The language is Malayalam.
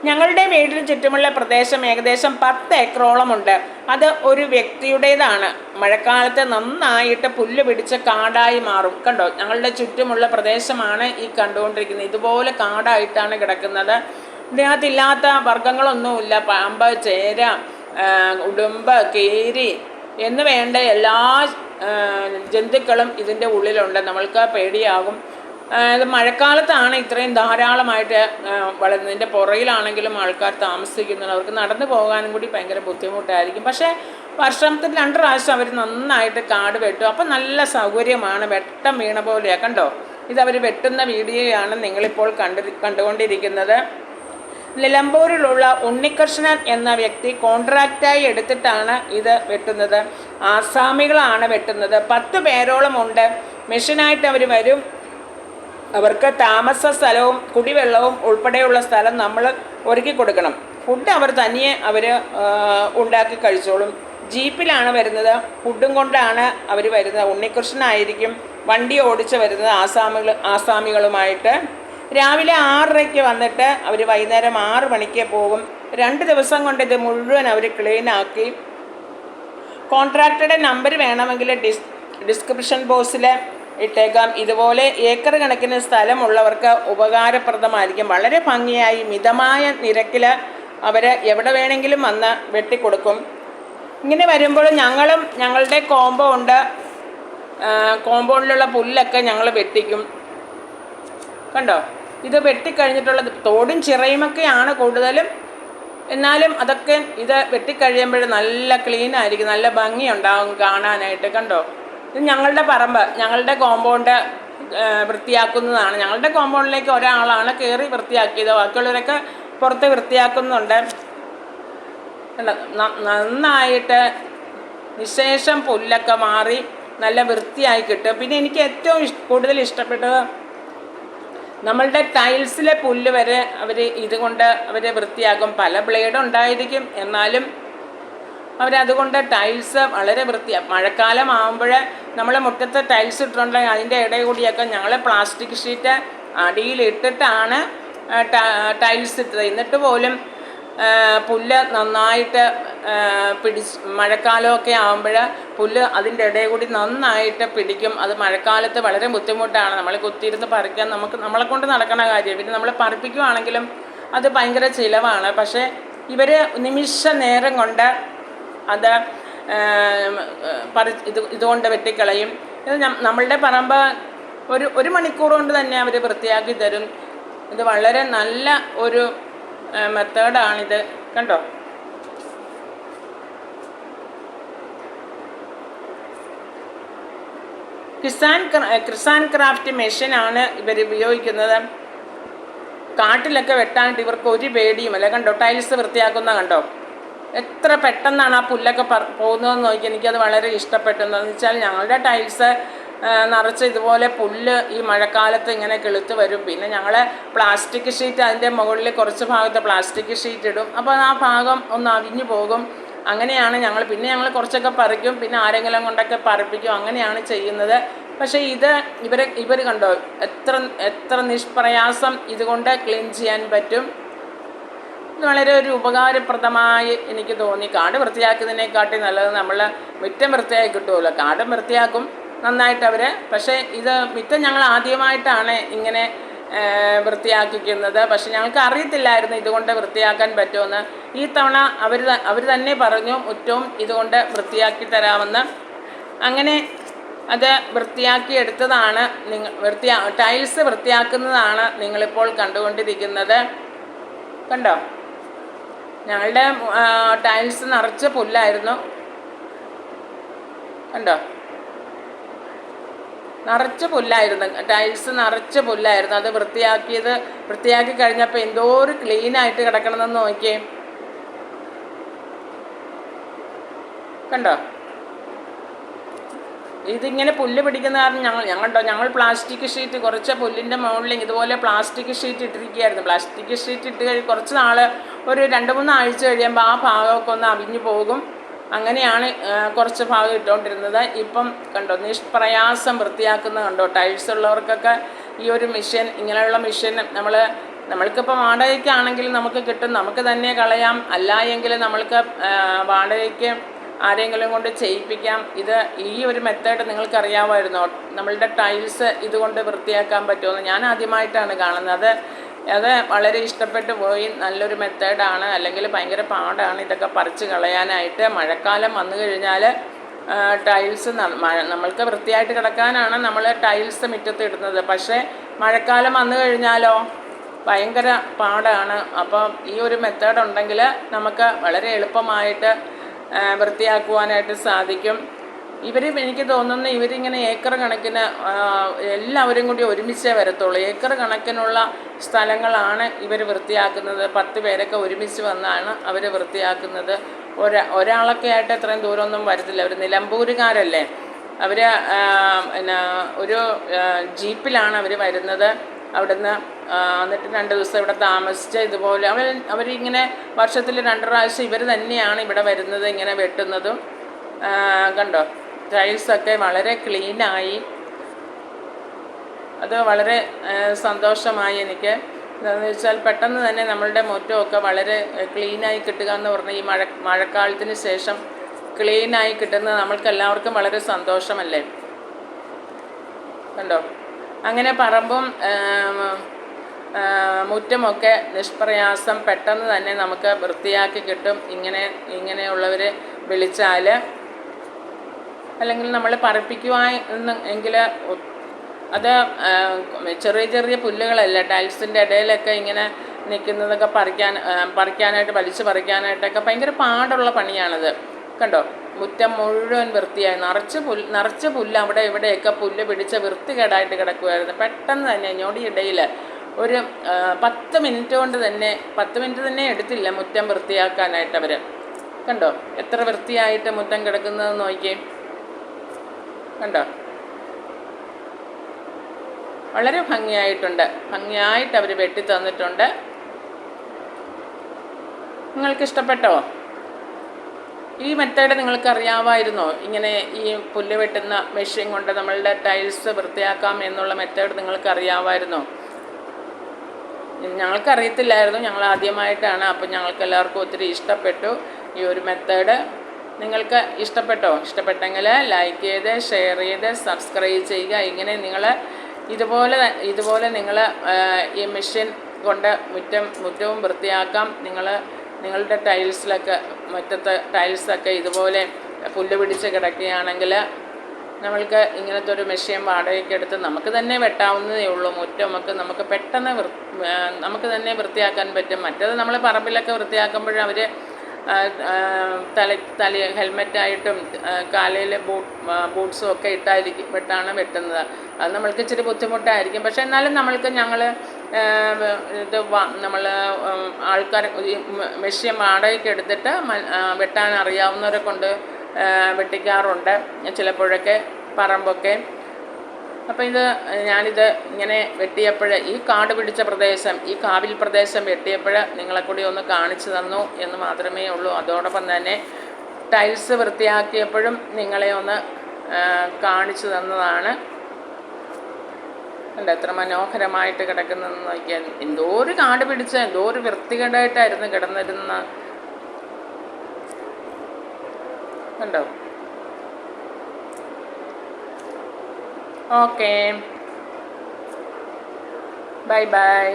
ഞങ്ങളുടെ വീടിന് ചുറ്റുമുള്ള പ്രദേശം ഏകദേശം 10 ഏക്കറോളമുണ്ട്. അത് ഒരു വ്യക്തിയുടേതാണ്. മഴക്കാലത്ത് നന്നായിട്ട് പുല്ല് പിടിച്ച് കാടായി മാറും. കണ്ടോ, ഞങ്ങളുടെ ചുറ്റുമുള്ള പ്രദേശമാണ് ഈ കണ്ടുകൊണ്ടിരിക്കുന്നത്. ഇതുപോലെ കാടായിട്ടാണ് കിടക്കുന്നത്. ഇതിനകത്തില്ലാത്ത വർഗ്ഗങ്ങളൊന്നുമില്ല. പാമ്പ്, ചേര, ഉടുമ്പ്, കീരി എന്ന് വേണ്ട എല്ലാ ജന്തുക്കളും ഇതിൻ്റെ ഉള്ളിലുണ്ട്. നമ്മൾക്ക് പേടിയാകും. ഇത് മഴക്കാലത്താണ് ഇത്രയും ധാരാളമായിട്ട് വളരുന്നത്. ഇതിൻ്റെ പുറകിലാണെങ്കിലും ആൾക്കാർ താമസിക്കുന്നത്. അവർക്ക് നടന്നു പോകാനും കൂടി ഭയങ്കര ബുദ്ധിമുട്ടായിരിക്കും. പക്ഷേ വർഷത്തിൽ 2 പ്രാവശ്യം അവർ നന്നായിട്ട് കാട് വെട്ടും. അപ്പം നല്ല സൗകര്യമാണ്. വെട്ടം വീണ പോലെയാണ്. കണ്ടോ, ഇതവർ വെട്ടുന്ന വീഡിയോയാണ് നിങ്ങളിപ്പോൾ കണ്ടുകൊണ്ടിരിക്കുന്നത്. നിലമ്പൂരിലുള്ള ഉണ്ണികൃഷ്ണൻ എന്ന വ്യക്തി കോൺട്രാക്റ്റായി എടുത്തിട്ടാണ് ഇത് വെട്ടുന്നത്. ആസാമികളാണ് വെട്ടുന്നത്. 10 പേരോളം ഉണ്ട്. മെഷീനായിട്ട് അവർ വരും. അവർക്ക് താമസ സ്ഥലവും കുടിവെള്ളവും ഉൾപ്പെടെയുള്ള സ്ഥലം നമ്മൾ ഒരുക്കി കൊടുക്കണം. ഫുഡ് അവർ തനിയെ ഉണ്ടാക്കി കഴിച്ചോളും. ജീപ്പിലാണ് വരുന്നത്. ഫുഡും കൊണ്ടാണ് അവർ വരുന്നത്. ഉണ്ണികൃഷ്ണനായിരിക്കും വണ്ടി ഓടിച്ച് വരുന്നത് ആസാമികളുമായിട്ട്. രാവിലെ 6:30 വന്നിട്ട് അവർ വൈകുന്നേരം 6 മണിക്ക് പോകും. 2 ദിവസം കൊണ്ട് ഇത് മുഴുവൻ അവർ ക്ലീനാക്കി. കോൺട്രാക്ടറുടെ നമ്പർ വേണമെങ്കിൽ ഡിസ്ക്രിപ്ഷൻ ബോക്സിൽ ഇട്ടേക്കാം. ഇതുപോലെ ഏക്കർ കണക്കിന് സ്ഥലമുള്ളവർക്ക് ഉപകാരപ്രദമായിരിക്കും. വളരെ ഭംഗിയായി മിതമായ നിരക്കിൽ അവർ എവിടെ വേണമെങ്കിലും വന്ന് വെട്ടിക്കൊടുക്കും. ഇങ്ങനെ വരുമ്പോൾ ഞങ്ങളുടെ കോമ്പൗണ്ടിലുള്ള പുല്ലൊക്കെ ഞങ്ങൾ വെട്ടിക്കും. കണ്ടോ, ഇത് വെട്ടിക്കഴിഞ്ഞിട്ടുള്ളത് തോടും ചിറയുമൊക്കെയാണ് കൂടുതലും. എന്നാലും അതൊക്കെ ഇത് വെട്ടിക്കഴിയുമ്പോൾ നല്ല ക്ലീനായിരിക്കും. നല്ല ഭംഗിയുണ്ടാകും കാണാനായിട്ട്. കണ്ടോ, ഇത് ഞങ്ങളുടെ പറമ്പ്, ഞങ്ങളുടെ കോമ്പൗണ്ട് വൃത്തിയാക്കുന്നതാണ്. ഞങ്ങളുടെ കോമ്പൗണ്ടിലേക്ക് ഒരാളാണ് കയറി വൃത്തിയാക്കിയത്. ബാക്കിയുള്ളവരൊക്കെ പുറത്ത് വൃത്തിയാക്കുന്നുണ്ട്. നന്നായിട്ട് നിശേഷം പുല്ലൊക്കെ മാറി നല്ല വൃത്തിയായി കിട്ടും. പിന്നെ എനിക്ക് ഏറ്റവും കൂടുതൽ ഇഷ്ടപ്പെട്ടത് നമ്മളുടെ ടൈൽസിലെ പുല്ല് വരെ ഇതുകൊണ്ട് വൃത്തിയാക്കും. പല ബ്ലേഡ് ഉണ്ടായിരിക്കും, എന്നാലും അവരതുകൊണ്ട് ടൈൽസ് വളരെ മഴക്കാലം ആകുമ്പോൾ നമ്മൾ മുറ്റത്ത് ടൈൽസ് ഇട്ടിട്ടുണ്ടെങ്കിൽ അതിൻ്റെ ഇടയിൽ കൂടിയൊക്കെ ഞങ്ങൾ പ്ലാസ്റ്റിക് ഷീറ്റ് അടിയിലിട്ടിട്ടാണ് ടൈൽസ് ഇട്ടത്. എന്നിട്ട് പോലും പുല്ല് നന്നായിട്ട് മഴക്കാലമൊക്കെ ആകുമ്പോൾ പുല്ല് അതിൻ്റെ ഇടയിൽ കൂടി നന്നായിട്ട് പിടിക്കും. അത് മഴക്കാലത്ത് വളരെ ബുദ്ധിമുട്ടാണ്. നമ്മൾ കുത്തിയിരുന്ന് പറിക്കാൻ നമ്മളെ കൊണ്ട് നടക്കണ കാര്യം. പിന്നെ നമ്മൾ പറിപ്പിക്കുകയാണെങ്കിലും അത് ഭയങ്കര ചിലവാണ്. പക്ഷേ ഇവർ നിമിഷ നേരം കൊണ്ട് അത് ഇതുകൊണ്ട് വെട്ടിക്കളയും. ഇത് നമ്മളുടെ പറമ്പ് ഒരു മണിക്കൂർ കൊണ്ട് തന്നെ അവർ വൃത്തിയാക്കി തരും. ഇത് വളരെ നല്ല ഒരു മെത്തേഡാണിത്. കണ്ടോ, കിസാൻ ക്രാഫ്റ്റ് മെഷീനാണ് ഇവർ ഉപയോഗിക്കുന്നത്. കാട്ടിലൊക്കെ വെട്ടാനായിട്ട് ഇവർക്ക് ഒരു പേടിയുമല്ല. കണ്ടോ, ടൈൽസ് വൃത്തിയാക്കുന്ന കണ്ടോ, എത്ര പെട്ടെന്നാണ് ആ പുല്ലൊക്കെ പോകുന്നതെന്ന് നോക്കി. എനിക്കത് വളരെ ഇഷ്ടപ്പെട്ടെന്ന് വെച്ചാൽ ഞങ്ങളുടെ ടൈൽസ് നിറച്ച് ഇതുപോലെ പുല്ല് ഈ മഴക്കാലത്ത് ഇങ്ങനെ കിളുത്ത് വരും. പിന്നെ ഞങ്ങൾ പ്ലാസ്റ്റിക് ഷീറ്റ് അതിൻ്റെ മുകളിൽ കുറച്ച് ഭാഗത്ത് പ്ലാസ്റ്റിക് ഷീറ്റ് ഇടും. അപ്പോൾ ആ ഭാഗം ഒന്ന് അവിഞ്ഞു പോകും. അങ്ങനെയാണ് ഞങ്ങൾ കുറച്ചൊക്കെ പറിക്കും. പിന്നെ ആരെങ്കിലും കൊണ്ടൊക്കെ പറിപ്പിക്കും. അങ്ങനെയാണ് ചെയ്യുന്നത്. പക്ഷേ ഇവർ കണ്ടോ, എത്ര നിഷ്പ്രയാസം ഇതുകൊണ്ട് ക്ലീൻ ചെയ്യാൻ പറ്റും. ഇത് വളരെ ഒരു ഉപകാരപ്രദമായി എനിക്ക് തോന്നി. കാട് വൃത്തിയാക്കുന്നതിനെക്കാട്ടി നല്ലത് നമ്മൾ മുറ്റം വൃത്തിയായി കിട്ടുമല്ലോ. കാടും വൃത്തിയാക്കും നന്നായിട്ട് അവർ. പക്ഷേ മുറ്റം ഞങ്ങൾ ആദ്യമായിട്ടാണ് ഇങ്ങനെ വൃത്തിയാക്കിക്കുന്നത്. പക്ഷെ ഞങ്ങൾക്ക് അറിയത്തില്ലായിരുന്നു ഇതുകൊണ്ട് വൃത്തിയാക്കാൻ പറ്റുമെന്ന്. ഈ തവണ അവർ തന്നെ പറഞ്ഞു മുറ്റവും ഇതുകൊണ്ട് വൃത്തിയാക്കി തരാമെന്ന്. അങ്ങനെ അത് വൃത്തിയാക്കി എടുത്തതാണ് ടൈൽസ് വൃത്തിയാക്കുന്നതാണ് നിങ്ങളിപ്പോൾ കണ്ടുകൊണ്ടിരിക്കുന്നത്. കണ്ടോ, ഞങ്ങളുടെ ടൈൽസ് നിറച്ച് പുല്ലായിരുന്നു. കണ്ടോ, നിറച്ച് പുല്ലായിരുന്നു. ടൈൽസ് നിറച്ച് പുല്ലായിരുന്നു. അത് വൃത്തിയാക്കി കഴിഞ്ഞപ്പോൾ എന്തോ ഒരു ക്ലീനായിട്ട് കിടക്കണമെന്ന് നോക്കിയേ. കണ്ടോ, ഇതിങ്ങനെ പുല്ല് പിടിക്കുന്ന കാരണം ഞങ്ങൾ പ്ലാസ്റ്റിക് ഷീറ്റ് കുറച്ച് പുല്ലിൻ്റെ മുകളിൽ ഇതുപോലെ പ്ലാസ്റ്റിക് ഷീറ്റ് ഇട്ടിരിക്കുകയായിരുന്നു. പ്ലാസ്റ്റിക് ഷീറ്റ് ഇട്ട് കുറച്ച് നാൾ ഒരു 2-3 ആഴ്ച കഴിയുമ്പോൾ ആ ഭാഗമൊക്കെ ഒന്ന് അവിഞ്ഞു പോകും. അങ്ങനെയാണ് കുറച്ച് ഭാഗം ഇട്ടുകൊണ്ടിരുന്നത്. ഇപ്പം കണ്ടോ, നിഷ്പ്രയാസം വൃത്തിയാക്കുന്നത് കണ്ടോ. ടൈൽസ് ഉള്ളവർക്കൊക്കെ ഈ ഒരു മെഷീൻ, ഇങ്ങനെയുള്ള മെഷീൻ നമ്മൾ നമ്മൾക്കിപ്പോൾ വാടകയ്ക്കാണെങ്കിൽ നമുക്ക് കിട്ടും, നമുക്ക് തന്നെ കളയാം. അല്ല എങ്കിൽ നമ്മൾക്ക് വാടകയ്ക്ക് ആരെങ്കിലും കൊണ്ട് ചെയ്യിപ്പിക്കാം. ഇത് ഈ ഒരു മെത്തേഡ് നിങ്ങൾക്കറിയാമായിരുന്നോ? നമ്മളുടെ ടൈൽസ് ഇതുകൊണ്ട് വൃത്തിയാക്കാൻ പറ്റുമെന്ന് ഞാൻ ആദ്യമായിട്ടാണ് കാണുന്നത്. അത് വളരെ ഇഷ്ടപ്പെട്ടു പോയി. നല്ലൊരു മെത്തേഡാണ്. അല്ലെങ്കിൽ ഭയങ്കര പാടാണ് ഇതൊക്കെ പറിച്ച് കളയാനായിട്ട്. മഴക്കാലം വന്നു കഴിഞ്ഞാൽ ടൈൽസ് നമ്മൾക്ക് വൃത്തിയായിട്ട് കിടക്കാനാണ് നമ്മൾ ടൈൽസ് മുറ്റത്ത് ഇടുന്നത്. പക്ഷേ മഴക്കാലം വന്നു കഴിഞ്ഞാലോ ഭയങ്കര പാടാണ്. അപ്പം ഈ ഒരു മെത്തേഡ് ഉണ്ടെങ്കിൽ നമുക്ക് വളരെ എളുപ്പമായിട്ട് വൃത്തിയാക്കുവാനായിട്ട് സാധിക്കും. എനിക്ക് തോന്നുന്നു ഇവരിങ്ങനെ ഏക്കർ കണക്കിന് എല്ലാവരും കൂടി ഒരുമിച്ചേ വരത്തുള്ളൂ. ഏക്കർ കണക്കിനുള്ള സ്ഥലങ്ങളാണ് ഇവർ വൃത്തിയാക്കുന്നത്. 10 പേരൊക്കെ ഒരുമിച്ച് വന്നാണ് അവർ വൃത്തിയാക്കുന്നത്. ഒരാളൊക്കെ ആയിട്ട് ഇത്രയും ദൂരമൊന്നും വരത്തില്ല. അവർ നിലമ്പൂരുകാരല്ലേ. അവർ പിന്നെ ഒരു ജീപ്പിലാണ് അവർ വരുന്നത്. അവിടുന്ന് എന്നിട്ട് 2 ദിവസം ഇവിടെ താമസിച്ച് ഇതുപോലെ അവരിങ്ങനെ വർഷത്തിൽ 2 പ്രാവശ്യം ഇവർ തന്നെയാണ് ഇവിടെ വരുന്നത്, ഇങ്ങനെ വെട്ടുന്നതും. കണ്ടോ, ടൈൽസൊക്കെ വളരെ ക്ലീനായി. അത് വളരെ സന്തോഷമായി എനിക്ക്. എന്താണെന്ന് വെച്ചാൽ പെട്ടെന്ന് തന്നെ നമ്മളുടെ മുറ്റമൊക്കെ വളരെ ക്ലീനായി കിട്ടുക എന്ന് പറഞ്ഞാൽ ഈ മഴക്കാലത്തിന് ശേഷം ക്ലീനായി കിട്ടുന്നത് നമ്മൾക്ക് എല്ലാവർക്കും വളരെ സന്തോഷമല്ലേ. കണ്ടോ, അങ്ങനെ പറമ്പും മുറ്റമൊക്കെ നിഷ്പ്രയാസം പെട്ടെന്ന് തന്നെ നമുക്ക് വൃത്തിയാക്കി കിട്ടും. ഇങ്ങനെയുള്ളവർ വിളിച്ചാൽ, അല്ലെങ്കിൽ നമ്മൾ പറപ്പിക്കുവാനെങ്കിൽ അത് ചെറിയ ചെറിയ പുല്ലുകളല്ല, ടൈൽസിൻ്റെ ഇടയിലൊക്കെ ഇങ്ങനെ നിൽക്കുന്നതൊക്കെ പറിക്കാനായിട്ട് വലിച്ചു പറിക്കാനായിട്ടൊക്കെ ഭയങ്കര പാടുള്ള പണിയാണത്. കണ്ടോ, മുറ്റം മുഴുവൻ വൃത്തിയായി നിറച്ച് പുല്ല് അവിടെ ഇവിടെയൊക്കെ പുല്ല് പിടിച്ച് വൃത്തികേടായിട്ട് കിടക്കുമായിരുന്നു. പെട്ടെന്ന് തന്നെ ഞൊടിയിടയിൽ ഒരു 10 മിനിറ്റ് കൊണ്ട് തന്നെ 10 മിനിറ്റ് തന്നെ എടുത്തില്ല മുറ്റം വൃത്തിയാക്കാനായിട്ട് അവർ. കണ്ടോ എത്ര വൃത്തിയായിട്ട് മുറ്റം കിടക്കുന്നതെന്ന് നോക്കിയേ. കണ്ടോ, വളരെ ഭംഗിയായിട്ട് അവർ വെട്ടി തന്നിട്ടുണ്ട്. നിങ്ങൾക്കിഷ്ടപ്പെട്ടോ ഈ മെത്തേഡ്? നിങ്ങൾക്ക് അറിയാമായിരുന്നോ ഇങ്ങനെ ഈ പുല്ല് വെട്ടുന്ന മെഷീൻ കൊണ്ട് നമ്മളുടെ ടൈൽസ് വൃത്തിയാക്കാം എന്നുള്ള മെത്തേഡ് നിങ്ങൾക്ക് അറിയാമായിരുന്നോ? ഞങ്ങൾക്കറിയത്തില്ലായിരുന്നു, ഞങ്ങൾ ആദ്യമായിട്ടാണ്. അപ്പം ഞങ്ങൾക്ക് എല്ലാവർക്കും ഒത്തിരി ഇഷ്ടപ്പെട്ടു ഈ ഒരു മെത്തേഡ്. നിങ്ങൾക്ക് ഇഷ്ടപ്പെട്ടോ? ഇഷ്ടപ്പെട്ടെങ്കിൽ ലൈക്ക് ചെയ്ത് ഷെയർ ചെയ്ത് സബ്സ്ക്രൈബ് ചെയ്യുക. ഇങ്ങനെ നിങ്ങൾ ഇതുപോലെ നിങ്ങൾ ഈ മെഷീൻ കൊണ്ട് മുറ്റവും വൃത്തിയാക്കാം. നിങ്ങളുടെ ടൈൽസിലൊക്കെ മുറ്റത്തെ ടൈൽസൊക്കെ ഇതുപോലെ പുല്ല് പിടിച്ച് കിടക്കുകയാണെങ്കിൽ നമ്മൾക്ക് ഇങ്ങനത്തെ ഒരു മെഷീൻ വാടകയ്ക്ക് എടുത്ത് നമുക്ക് തന്നെ വെട്ടാവുന്നതേ ഉള്ളൂ. മുറ്റമൊക്കെ നമുക്ക് പെട്ടെന്ന് നമുക്ക് തന്നെ വൃത്തിയാക്കാൻ പറ്റും. മറ്റേത് നമ്മൾ പറമ്പിലൊക്കെ വൃത്തിയാക്കുമ്പോൾ അവർ തല ഹെൽമെറ്റായിട്ടും കാലയിൽ ബൂട്ട്സും ഒക്കെ ഇട്ടാണ് വെട്ടുന്നത്. അത് നമ്മൾക്ക് ഇച്ചിരി ബുദ്ധിമുട്ടായിരിക്കും. പക്ഷേ എന്നാലും നമ്മൾ ആൾക്കാർ മെഷീൻ വാടകയ്ക്ക് എടുത്തിട്ട് വെട്ടാൻ അറിയാവുന്നവരെ കൊണ്ട് വെട്ടിക്കാറുണ്ട് ചിലപ്പോഴൊക്കെ പറമ്പൊക്കെ. അപ്പോൾ ഞാനിത് ഇങ്ങനെ വെട്ടിയപ്പോൾ ഈ കാട് പിടിച്ച പ്രദേശം, ഈ കാവിൽ പ്രദേശം വെട്ടിയപ്പോൾ നിങ്ങളെ കൂടി ഒന്ന് കാണിച്ചു തന്നു എന്ന് മാത്രമേ ഉള്ളൂ. അതോടൊപ്പം തന്നെ ടൈൽസ് വൃത്തിയാക്കിയപ്പോഴും നിങ്ങളെ ഒന്ന് കാണിച്ചു തന്നതാണ്. കണ്ടോ എത്ര മനോഹരമായിട്ട് കിടക്കുന്നതെന്ന് നോക്കിയാൽ. എന്തോ ഒരു കാട് പിടിച്ച എന്തോ ഒരു വൃത്തികേടായിട്ടായിരുന്നു കിടന്നിരുന്ന. കണ്ടോ. Okay, bye bye.